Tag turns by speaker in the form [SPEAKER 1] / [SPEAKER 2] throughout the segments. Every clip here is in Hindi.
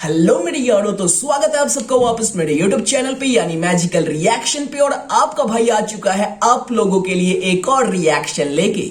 [SPEAKER 1] हेलो मेरे यारों, तो स्वागत है आप सबका वापस मेरे यूट्यूब चैनल पे यानी मैजिकल रिएक्शन पे। और आपका भाई आ चुका है आप लोगों के लिए एक और रिएक्शन लेके।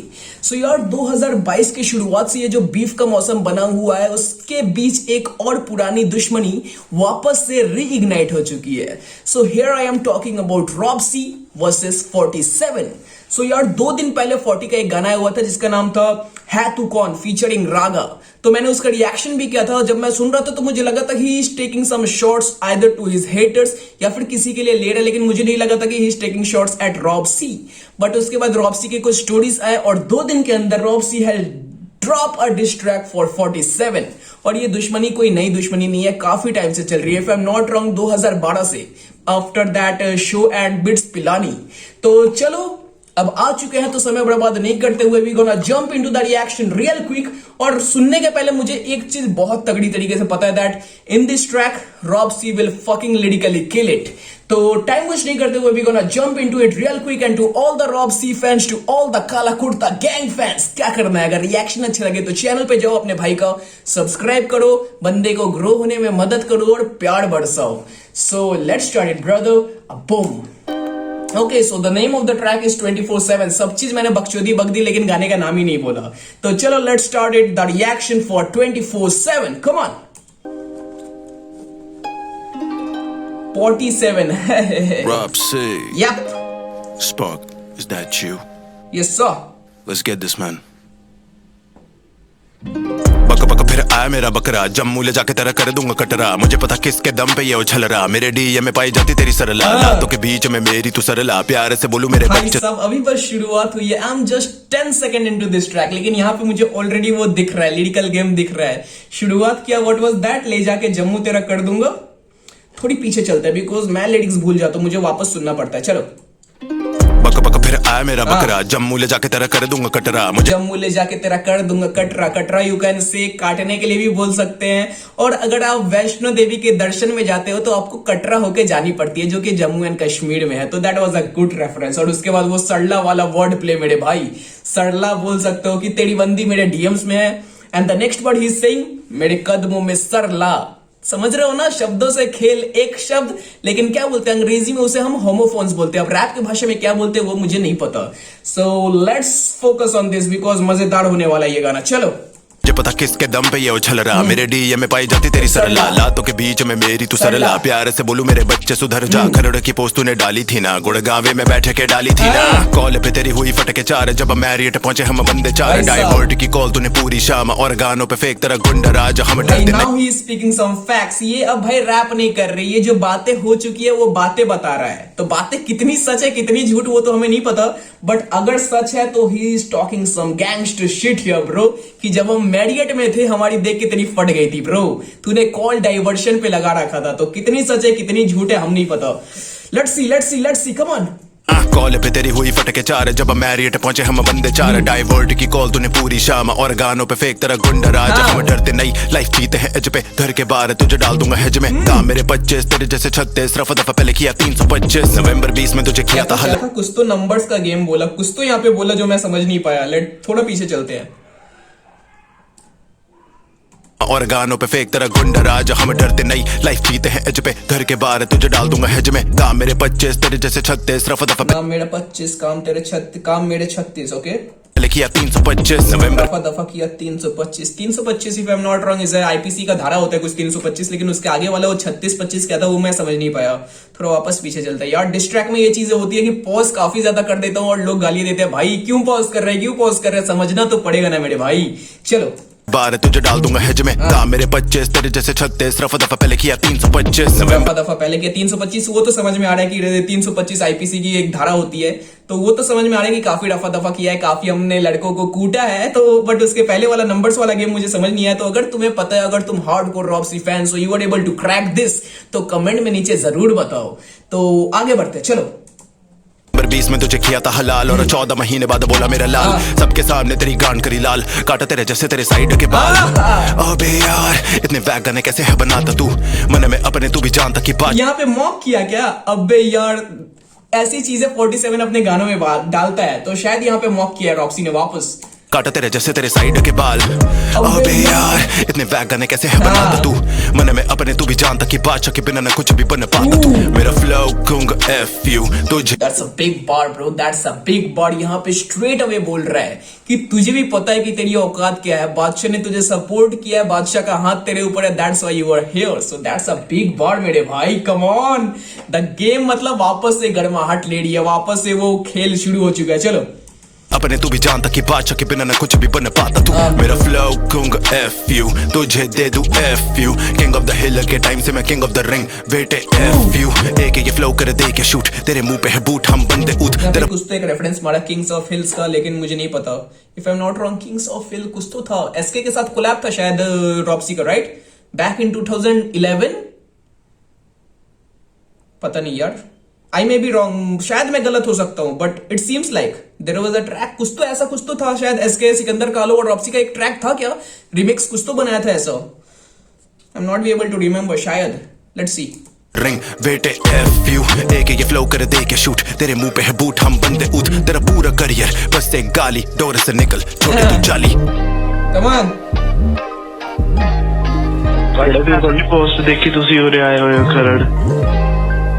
[SPEAKER 1] सो यार 2022 की शुरुआत से ये जो बीफ का मौसम बना हुआ है उसके बीच एक और पुरानी दुश्मनी वापस से रीइग्नाइट हो चुकी है। So here I am talking about Robsy versus 47। सो यार 2 दिन पहले 40 का एक गाना आया हुआ था जिसका नाम था है तू कौन फीचरिंग रागा। तो मैंने उसका रिएक्शन भी किया था। जब मैं सुन रहा था तो मुझे लगा था he is taking some shots either to his haters या फिर किसी के लिए ले रहा है, लेकिन मुझे नहीं लगा था कि he is taking shots at Robsy. But उसके बाद रॉबसी के कुछ स्टोरीज आए और 2 दिन के अंदर Robsy has drop a diss track for 47। और ये दुश्मनी कोई नई दुश्मनी नहीं है, काफी टाइम से चल रही है। If I am not wrong 2012 से, after that show and bits Pilani. तो चलो अब आ चुके हैं तो समय बर्बाद नहीं करते हुए we gonna jump into the reaction real quick. और सुनने के पहले मुझे एक चीज बहुत तगड़ी तरीके से पता है that in this track Robsy will fucking lyrically kill it. तो टाइम वेस्ट नहीं करते हुए we gonna jump into it real quick. And to all the Robsy fans, to all the काला कुर्ता गैंग फैंस, क्या करना है? अगर रिएक्शन अच्छा लगे तो चैनल पे जाओ, अपने भाई का सब्सक्राइब करो, बंदे को ग्रो होने में मदद करो और प्यार बरसाओ। So let's start it brother. Boom. Okay, so the name of the track is 24/7। सब चीज मैंने बकचोदी बक दी लेकिन गाने का नाम ही नहीं बोला। तो चलो let's start it the reaction for 24/7। Come on. 47
[SPEAKER 2] Robsy.
[SPEAKER 1] Yep.
[SPEAKER 2] Spark, is that you?
[SPEAKER 1] Yes sir.
[SPEAKER 2] Let's get this, man. बक बक फिर आया मेरा बकरा, जम्मू ले जाके तेरा कर दूंगा कटरा। मुझे पता किसके दम पे ये उछल रहा, मेरे डीएम में पाई जाती तेरी सरला, लातों के बीच में मेरी तू सरला, प्यार से बोलू मेरे
[SPEAKER 1] भाई
[SPEAKER 2] बच्चे।
[SPEAKER 1] साहब अभी बस शुरुआत हुई है। I am just 10 second into this track, लेकिन यहाँ पे मुझे ऑलरेडी वो दिख रहा है, लिरिकल गेम दिख रहा है। शुरुआत किया व्हाट वाज दैट, ले जाके जम्मू तेरा कर दूंगा। थोड़ी पीछे चलता है बिकॉज मैं लिरिक्स भूल जाता हूँ, मुझे वापस सुनना पड़ता है। चलो।
[SPEAKER 2] बक बक फिर आया मेरा बकरा, जम्मू ले जाके तेरा कर दूंगा कटरा। मुझे
[SPEAKER 1] जम्मू ले जाके तेरा कर दूंगा Katra. Katra you can say काटने के लिए भी बोल सकते हैं। और अगर आप वैष्णो देवी के दर्शन में जाते हो तो आपको कटरा होके जानी पड़ती है, जो कि जम्मू एंड कश्मीर में है। तो that was a good reference. और उसके बाद वो सरला वाला वर्ड प्ले मेरे भाई, सरला बोल सकते हो कि तेरी बंदी मेरे डीएम्स में है। And the next word he is saying मेरे कदमों में सरला। समझ रहे हो ना, शब्दों से खेल। एक शब्द लेकिन क्या बोलते हैं अंग्रेजी में, उसे हम होमोफोन्स बोलते हैं। अब रैप की भाषा में क्या बोलते हैं वो मुझे नहीं पता। So let's focus on this because मजेदार होने वाला ये गाना। चलो।
[SPEAKER 2] मुझे पता किसके दम पे ये उछल रहा, मेरे डीएम में पाई जाती तेरी सरला, लातों के बीच में मेरी तू सरला, प्यार से बोलू मेरे बच्चे सुधर जा। करोड़ की पोस्ट तूने डाली थी ना, गुड़गांवे में बैठे के डाली थी ना। कॉल पे तेरी हुई फटके 4, जब मैरियट पहुंचे हम बंदे 4। डाइवर्ट की कॉल तूने पूरी शाम, और गानों पे फेंक तेरा गुंडा राज, हम डरते
[SPEAKER 1] now he is speaking some facts. ये अब भाई रैप नहीं कर रही, ये जो बातें हो चुकी है वो बातें बता रहा है। तो बातें कितनी सच है कितनी झूठ वो तो हमें नहीं पता, बट अगर सच है तो he is talking some gangster shit here bro. कि जब हम मैरियट में थे हमारी देख कितनी फट गई थी ब्रो, तूने कॉल डाइवर्शन पे लगा रखा था। तो कितनी सच है कितनी झूठ है हम नहीं पता। Let's see come on.
[SPEAKER 2] Call पे तेरी हुई फटके 4, जब मैरियट पहुंचे हम बंदे 4। डाइवर्ट की कॉल तूने पूरी शाम, और गानों पे फेंक तेरा गुंडा राज, हम डरते नहीं लाइफ जीते हैं एज पे, घर के बाहर तुझे डाल दूंगा हेज में। काम मेरे 25 तेरे जैसे 36, रफा दफा पहले किया 325। नवंबर 20 में तुझे किया था हल।
[SPEAKER 1] कुछ तो नंबर्स का गेम बोला, कुछ तो यहाँ पे बोला जो मैं समझ नहीं पाया। लेट थोड़ा पीछे चलते हैं।
[SPEAKER 2] और गानों पे फेंक तेरा गुंडा राज, हम डरते नहीं लाइफ जीते हैं एज पे, घर के बाहर तुझे डाल दूंगा हेज में। काम मेरे 25 तेरे जैसे 36, रफा दफा
[SPEAKER 1] काम मेरे 25 काम तेरे 36 काम मेरे 36। ओके,
[SPEAKER 2] पहले किया 325। नवंबर
[SPEAKER 1] दफा दफा किया 325। 325 if I am not wrong is IPC का धारा होता है कुछ 325, लेकिन उसके आगे वाला वो 36-25 क्या था वो मैं समझ नहीं पाया। थोड़ा वापस पीछे चलता है यार। डिस्ट्रैक्ट में ये चीजें होती है कि पॉज काफी ज्यादा कर देता हूँ और लोग गाली देते हैं, भाई क्यों पॉज कर रहे हैं, क्यों पॉज कर रहे हैं, समझना तो पड़ेगा ना मेरे भाई। चलो।
[SPEAKER 2] बार तुझे डाल दूंगा हेज में। काम मेरे 25 तेरे जैसे 36, रफा दफा पहले किया 325।
[SPEAKER 1] रफा दफा पहले किया 325, वो तो समझ में आ रहा है कि 325 आईपीसी की एक धारा होती है, तो वो तो समझ में आ रहा है कि काफी रफा दफा किया है, काफी हमने लड़कों को कूटा है। तो बट उसके पहले वाला नंबर्स वाला गेम मुझे समझ नहीं आया। तो अगर तुम्हें पता है, अगर तुम हार्डकोर रॉबसी फैंस हो, you are able to crack this, तो कमेंट में नीचे जरूर बताओ। तो आगे बढ़ते चलो।
[SPEAKER 2] 20 में तुझे किया था हलाल, और 14 महीने बाद बोला मेरा लाल, सबके सामने तेरी गांड करी लाल, काटा तेरे जैसे तेरे साइड के बाल। अबे यार इतने वैग गाने कैसे है बनाता तू, मन में अपने तू भी जानता कि बात।
[SPEAKER 1] यहाँ पे मॉक किया क्या? अबे यार ऐसी चीजें 47 अपने गानों में डालता है, तो शायद यहाँ पे मॉक किया रॉक्सी ने वापस।
[SPEAKER 2] काटा तेरे जैसे तेरे साइड के बाल। अबे यार इतने वैग गाने कैसे है बनाता तू, मन में अपने अपने तू भी जानता कि बादशाह के बिना ना कुछ भी बन पाता तू मेरा फ्लो कहूंगा एफ यू तुझे
[SPEAKER 1] That's a big bar, bro. That's a big bar. यहाँ पे स्ट्रेट अवे बोल रहा है कि तुझे भी पता है कि तेरी औकात क्या है, बादशाह ने तुझे सपोर्ट किया है, बादशाह का हाथ तेरे ऊपर है, that's why you are here. So that's a big bar मेरे भाई. Come on. The game मतलब वापस से गर्माहट ले रही है, वापस से वो खेल शुरू हो चुका है. चलो
[SPEAKER 2] अपने तू भी जानता कि बादशाह के बिना ना कुछ भी बन पाता तू मेरा फ्लो कहूंगा एफ यू तुझे दे दूं F you king of the हिल के टाइम से मैं किंग ऑफ द रिंग बेटे एफ यू एक ये फ्लो कर दे के शूट तेरे मुंह पे है बूट हम बंदे ऊत तेरा
[SPEAKER 1] कुछ तो एक रेफरेंस मारा किंग्स ऑफ हिल्स का, लेकिन मुझे नहीं पता. If I am not wrong kings of hill कुछ तो था, एसके के साथ कोलैब था शायद रॉप्सी का, राइट? Back in 2011. पता नहीं यार, आई मे बी रॉन्ग, शायद मैं गलत हो सकता हूं, but it seems like there was a track, कुछ तो ऐसा कुछ तो था शायद. एसके सिकंदर कालो और रॉप्सी का एक ट्रैक था क्या, रिमिक्स कुछ तो बनाया था ऐसा. I am not be able to remember, शायद. Let's see.
[SPEAKER 2] रिंग बेटे एफ यू एक ये फ्लो कर दे के शूट तेरे मुंह पे है बूट हम बंदे ऊत तेरा पूरा करियर बस एक गाली डोर से निकल छोटे तू जाली
[SPEAKER 1] कम ऑन.
[SPEAKER 3] ਤੁਹਾਡੀ ਪੋਸਟ ਦੇਖੀ ਤੁਸੀਂ ਉਰੇ ਆਏ ਹੋਏ ਹੋ ਖਰੜ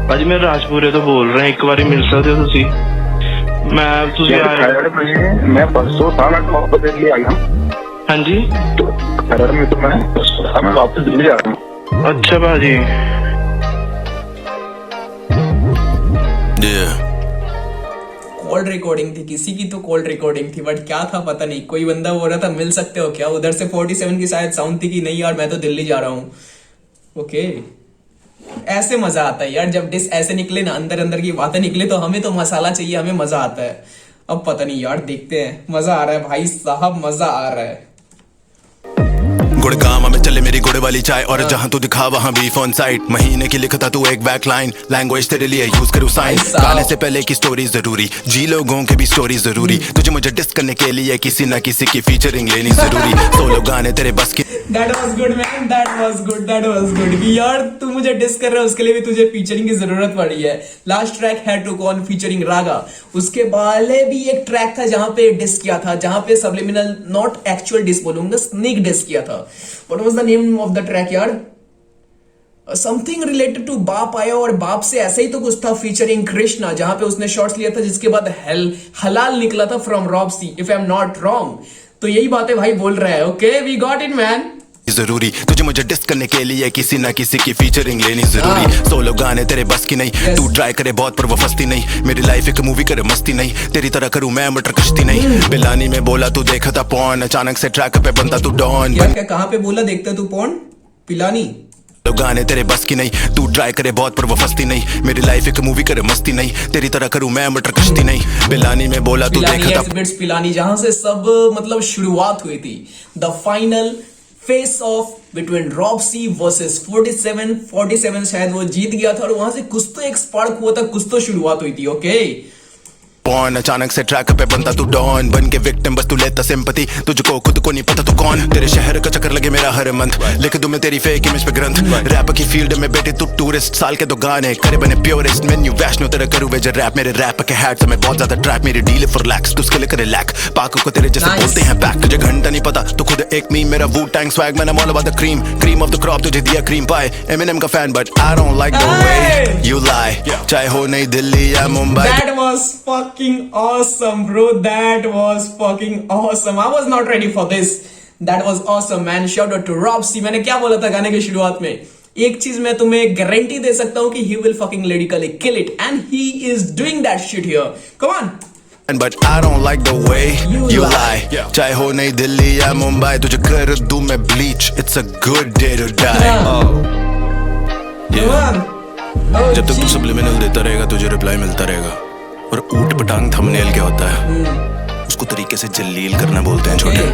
[SPEAKER 3] ਭਾਜੀ ਮੈਂ ਰਾਜਪੁਰੇ ਤੋਂ ਬੋਲ ਰਿਹਾ ਇੱਕ ਵਾਰੀ ਮਿਲ ਸਕਦੇ ਹੋ ਤੁਸੀਂ ਮੈਂ ਤੁਸੀਂ ਆਏ
[SPEAKER 4] मैं परसों था मैं वापस दिल्ली आ गया.
[SPEAKER 3] ਹਾਂਜੀ
[SPEAKER 4] तो खरड़ में तो मैं परसों था मैं वापस दिल्ली आ गया.
[SPEAKER 3] ਅੱਛਾ ਭਾਜੀ
[SPEAKER 1] कॉल रिकॉर्डिंग थी, किसी की तो कॉल रिकॉर्डिंग थी, बट क्या था पता नहीं. कोई बंदा बोल रहा था मिल सकते हो क्या, उधर से 47 की शायद साउंड थी कि नहीं यार मैं तो दिल्ली जा रहा हूँ. ओके, ऐसे मजा आता है यार जब डिस ऐसे निकले ना, अंदर अंदर की बातें निकले, तो हमें तो मसाला चाहिए, हमें मजा आता है. अब पता नहीं यार, देखते हैं. मजा आ रहा है भाई साहब, मजा आ रहा है.
[SPEAKER 2] गुड़गांव में चले मेरी गुड़ वाली चाय और जहां तू दिखा वहां बीफ ऑन साइट महीने की लिखता तू एक बैक लाइन लैंग्वेज तेरे लिए यूज करूँ साइन गाने से पहले की स्टोरी जरूरी जी लोगों के भी स्टोरी जरूरी तुझे मुझे डिस करने के लिए किसी ना किसी की फीचरिंग लेनी जरूरी सोलो गाने तेरे बस की
[SPEAKER 1] That was good man, that was good, that was good. कि यार तू मुझे डिस कर रहा है, उसके लिए भी तुझे फीचरिंग की जरूरत पड़ी है. लास्ट ट्रैक है टू कॉन फीचरिंग रागा. उसके पहले भी एक ट्रैक था जहां पे डिस किया था, जहां पे सबलिमिनल, नॉट एक्चुअल डिस बोलूंगा, स्नीक डिस किया था. What was the name of the track यार? समथिंग रिलेटेड टू बाप आया, और बाप से ऐसा ही तो कुछ था, फीचरिंग कृष्णा, जहां पे उसने शॉर्ट्स लिया था, जिसके बाद हलाल निकला था from Ropsy, if I am not wrong. तो यही बातें भाई बोल रहा है. Okay, we got it man.
[SPEAKER 2] जरूरी तुझे मुझे डिस करने के लिए किसी ना किसी की फीचरिंग लेनी जरूरी सोलो गाने तेरे बस की नहीं तू ट्राई करे बहुत पर वो फस्ती नहीं मेरी लाइफ एक मूवी करे मस्ती नहीं तेरी तरह करूं मैं मटर कश्ती नहीं बिलानी में बोला तू देखा था पॉन अचानक से ट्रैक पे बनता तू डॉन
[SPEAKER 1] क्या कहां पे बोला देखता तू पॉन पिलानी
[SPEAKER 2] गाने तेरे बस की नहीं तू ट्राई करे बहुत पर वो फस्ती नहीं मेरी लाइफ एक मूवी करे मस्ती नहीं तेरी तरह करूं मैं मटर कश्ती नहीं बिलानी में बोला तू देखा था
[SPEAKER 1] पिलानी, जहां से सब मतलब शुरुआत हुई थी. The final face off between Ropsy versus 47 शायद वो जीत गया था, और वहां से कुछ तो एक स्पार्क हुआ था, कुछ तो शुरुआत हुई थी. ओके,
[SPEAKER 2] पॉन अचानक से ट्रैक पे बनता तू डॉन बन के विक्टिम बस तू लेता सिंपैथी तुझको खुद को नहीं पता तू कौन तेरे शहर का चक्कर लगे मेरा हर मंथ लिख दूं मैं तेरी फेक इमेज पे ग्रंथ रैप की फील्ड में बैठे तू टूरिस्ट साल के दो गाने करे बने प्योरेस्ट मेन्यू वैष्णो तेरा करूं वे रैप मेरे रैप के हैट से मैं बहुत ज्यादा ट्रैप मेरी डील फॉर लैक्स तू उसके लिए करे लैक पाक को तेरे जैसे बोलते हैं पैक तुझे घंटा नहीं पता तू खुद एक मीम मेरा wu tang swag man all about the cream of the crop तुझे दिया क्रीम पाए एमिनेम का fan but I don't like the way you lie चाहे हो नहीं दिल्ली या Mumbai
[SPEAKER 1] that was fucking awesome bro, that was fucking awesome. I was not ready for this. That was awesome man. Shout out to Robsy. मैंने क्या बोला था गाने की शुरुआत में, एक चीज मैं तुम्हें गारंटी दे सकता हूं कि he will fucking lyrically kill it, and he is doing that shit here. Come on.
[SPEAKER 2] But I don't like the way you lie. चाहे हो नहीं दिल्ली या मुंबई तुझे कर दूं मैं bleach. It's a good day to die.
[SPEAKER 1] Come on.
[SPEAKER 2] जब तक तू subliminal देता रहेगा तुझे रिप्लाई मिलता रहेगा. और ऊट पटांग थंबनेल क्या होता है उसको तरीके से जलील करना बोलते हैं छोटे,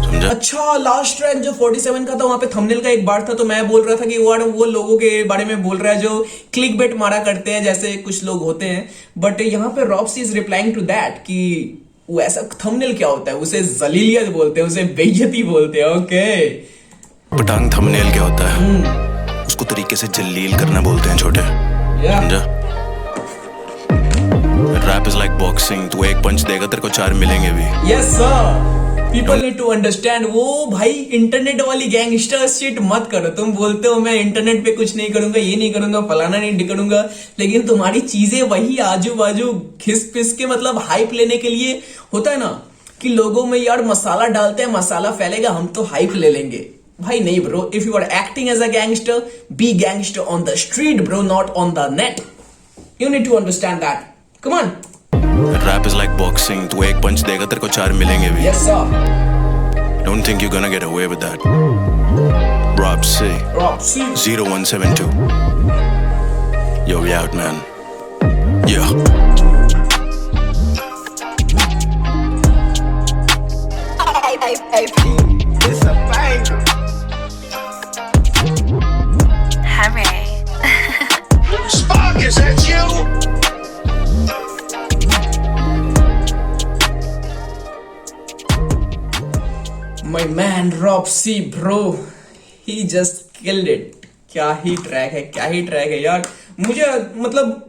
[SPEAKER 2] समझा?
[SPEAKER 1] अच्छा, लास्ट ट्रैक जो 47 का था वहां पे थंबनेल का एक बार था, तो मैं बोल रहा था कि वो लोगों के बारे में बोल रहा है जो क्लिक बेट मारा करते हैं, जैसे कुछ लोग होते हैं. बट यहाँ पे रॉप्सी इज रिप्लाइंग टू दैट कि वो ऐसा थंबनेल क्या होता है, उसे जलीलियत बोलते हैं, उसे बेइज्जती बोलते हैं. ओके,
[SPEAKER 2] पटांग थंबनेल क्या होता है उसको तरीके से जलील करना बोलते हैं छोटे, समझा? रैप इज लाइक बॉक्सिंग, तू एक पंच देगा तेरे को 4 मिलेंगे भी.
[SPEAKER 1] Yes sir. People need to understand. वो भाई इंटरनेट वाली गैंगस्टर शिट मत करो। तुम बोलते हो मैं इंटरनेट पे कुछ नहीं करूंगा, ये नहीं करूंगा, फलाना नहीं करूंगा, लेकिन तुम्हारी चीजें वही आजू बाजू घिस पिस के मतलब हाइप लेने के लिए होता है ना कि लोगों में यार मसाला डालते हैं, मसाला फैलेगा, हम तो हाइप ले लेंगे। भाई नहीं bro, if you are acting as a gangster, be gangster on the street bro, not on the net. You need to understand that. Come on.
[SPEAKER 2] Rap is like boxing, तू एक पंच देगा तेरे को 4 मिलेंगे भी।
[SPEAKER 1] Yes sir.
[SPEAKER 2] Don't think you gonna get away with that. Rob C
[SPEAKER 1] Rob C
[SPEAKER 2] 0172. Yo, we out, man. Yeah.
[SPEAKER 5] Hurry.
[SPEAKER 6] Spark, is that you?
[SPEAKER 1] My man Rob C bro, he just killed it। क्या ही ट्रैक है, क्या ही ट्रैक है यार। मुझे मतलब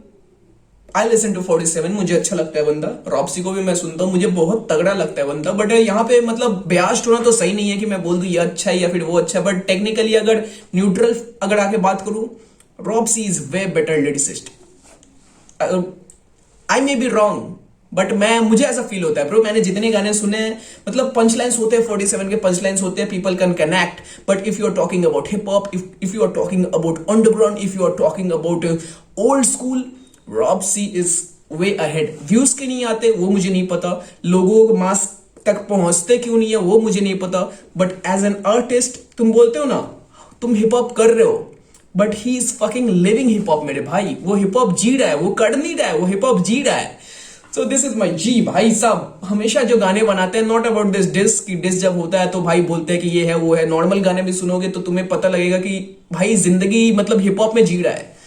[SPEAKER 1] आई लिसन टू 47, मुझे अच्छा लगता है बंदा। रॉप्सी को भी मैं सुनता हूँ, मुझे बहुत तगड़ा लगता है बंदा। बट यहाँ पे मतलब ब्यास्ट होना तो सही नहीं है कि मैं बोल दूं ये अच्छा है या फिर वो अच्छा है। बट टेक्निकली अगर न्यूट्रल अगर आके बात करूं, Ropsy is way better lyricist. I may be wrong, but मुझे ऐसा फील होता है ब्रो। मैंने जितने गाने सुने हैं, मतलब पंच लाइन्स होते हैं, 47 के पंच लाइन्स होते हैं, people can connect. But if you are talking about hip hop, if you are talking about underground, if you are talking about old school, Rob C is way ahead. Views के नहीं आते वो मुझे नहीं पता, लोगों को मास तक पहुंचते क्यों नहीं है वो मुझे नहीं पता। बट एज एन आर्टिस्ट तुम बोलते हो ना तुम हिप हॉप कर रहे हो, but he is fucking living hip hop मेरे भाई। वो हिप हॉप जी रहा है, वो कर नहीं रहा है, वो हिप हॉप जी रहा है। सो दिस इज माई जी भाई साहब। हमेशा जो गाने बनाते हैं, नॉट अबाउट दिस डिस की डिस जब होता है तो भाई बोलते हैं कि ये है वो है। नॉर्मल गाने भी सुनोगे तो तुम्हें पता लगेगा कि भाई जिंदगी मतलब हिप हॉप में जी रहा है।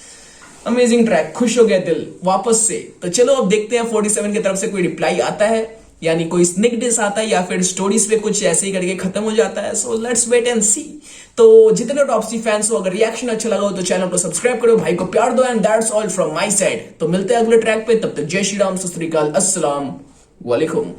[SPEAKER 1] अमेजिंग ट्रैक, खुश हो गया दिल वापस से। तो चलो अब देखते हैं 47 की तरफ से कोई रिप्लाई आता है, यानी कोई स्निक डिस आता है या फिर स्टोरीज पे कुछ ऐसे ही करके खत्म हो जाता है। सो लेट्स वेट एंड सी। तो जितने टॉपसी फैंस हो, अगर रिएक्शन अच्छा लगा हो तो चैनल को सब्सक्राइब करो, भाई को प्यार दो। And that's all from my side. तो मिलते हैं अगले ट्रैक पे, तब तक जय श्री राम, सत श्री अकाल, अस्सलाम वालेकुम।